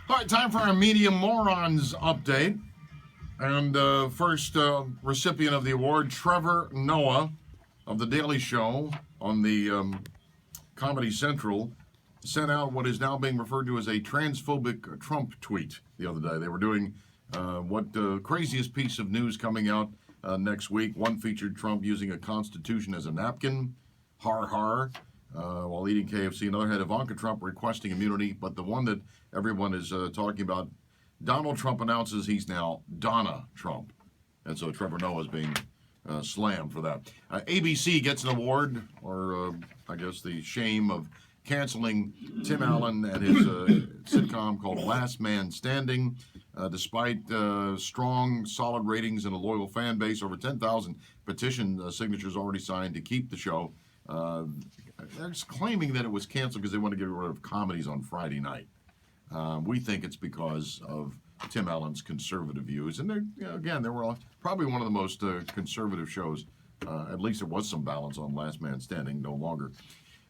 All right, time for our Media Morons update. And first recipient of the award, Trevor Noah of The Daily Show on the Comedy Central, sent out what is now being referred to as a transphobic Trump tweet the other day. They were doing what the craziest piece of news coming out next week. One featured Trump using a Constitution as a napkin. Har har. While eating KFC. Another had Ivanka Trump requesting immunity, but the one that everyone is talking about, Donald Trump announces he's now Donna Trump. And so Trevor Noah is being slammed for that. ABC gets an award, or I guess the shame of canceling Tim Allen and his sitcom called Last Man Standing. Despite strong, solid ratings and a loyal fan base, over 10,000 petition signatures already signed to keep the show. They're claiming that it was canceled because they want to get rid of comedies on Friday night. We think it's because of Tim Allen's conservative views. And again, they were probably one of the most conservative shows. At least there was some balance on Last Man Standing, no longer.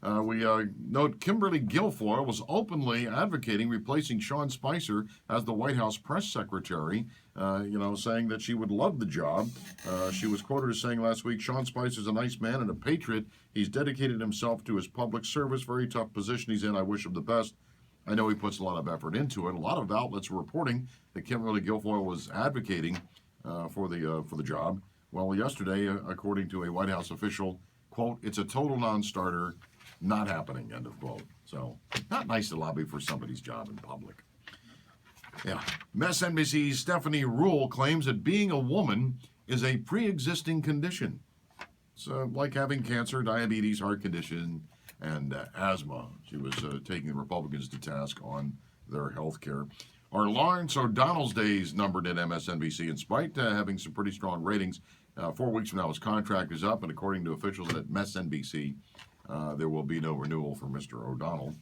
We note Kimberly Guilfoyle was openly advocating replacing Sean Spicer as the White House press secretary, saying that she would love the job. She was quoted as saying last week, Sean Spicer's a nice man and a patriot. He's dedicated himself to his public service. Very tough position he's in. I wish him the best. I know he puts a lot of effort into it. A lot of outlets were reporting that Kimberly Guilfoyle was advocating for the job. Well, yesterday, according to a White House official, quote, it's a total non-starter. Not happening, end of quote. So, not nice to lobby for somebody's job in public. Yeah. MSNBC's Stephanie Ruhle claims that being a woman is a pre-existing condition. It's like having cancer, diabetes, heart condition, and asthma. She was taking the Republicans to task on their health care. Our Lawrence O'Donnell's days numbered at MSNBC, in spite of having some pretty strong ratings. 4 weeks from now, his contract is up, and according to officials at MSNBC, there will be no renewal for Mr. O'Donnell.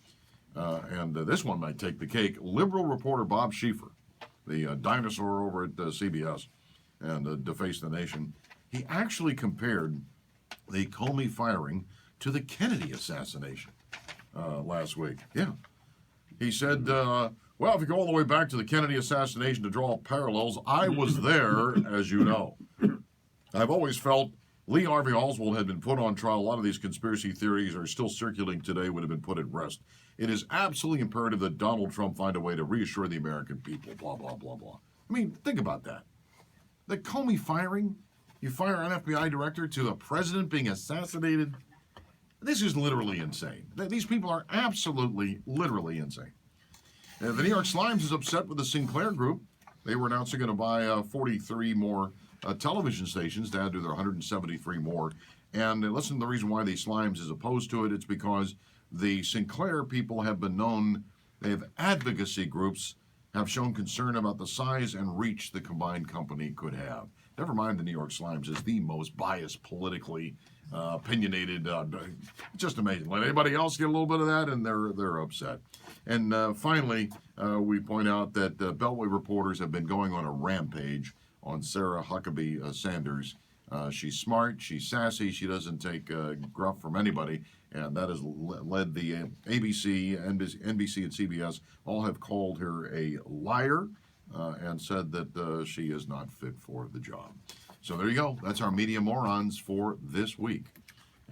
And this one might take the cake. Liberal reporter Bob Schieffer, the dinosaur over at CBS and defaced the nation, he actually compared the Comey firing to the Kennedy assassination last week. Yeah. He said, well, if you go all the way back to the Kennedy assassination to draw parallels, I was there, as you know. I've always felt Lee Harvey Oswald had been put on trial. A lot of these conspiracy theories are still circulating today, would have been put at rest. It is absolutely imperative that Donald Trump find a way to reassure the American people, blah, blah, blah, blah. I mean, think about that. The Comey firing, you fire an FBI director to a president being assassinated. This is literally insane. These people are absolutely, literally insane. The New York Slimes is upset with the Sinclair Group. They were announcing going to buy 43 more television stations to add to their 173 more. And listen to the reason why the Slimes is opposed to it. It's because the Sinclair people have been known, they have advocacy groups, have shown concern about the size and reach the combined company could have. Never mind the New York Slimes is the most biased, politically opinionated. Just amazing. Let anybody else get a little bit of that, and they're upset. And finally, we point out that Beltway reporters have been going on a rampage on Sarah Huckabee Sanders. She's smart, she's sassy, she doesn't take gruff from anybody, and that has led the ABC, NBC, and CBS all have called her a liar and said that she is not fit for the job. So there you go. That's our Media Morons for this week.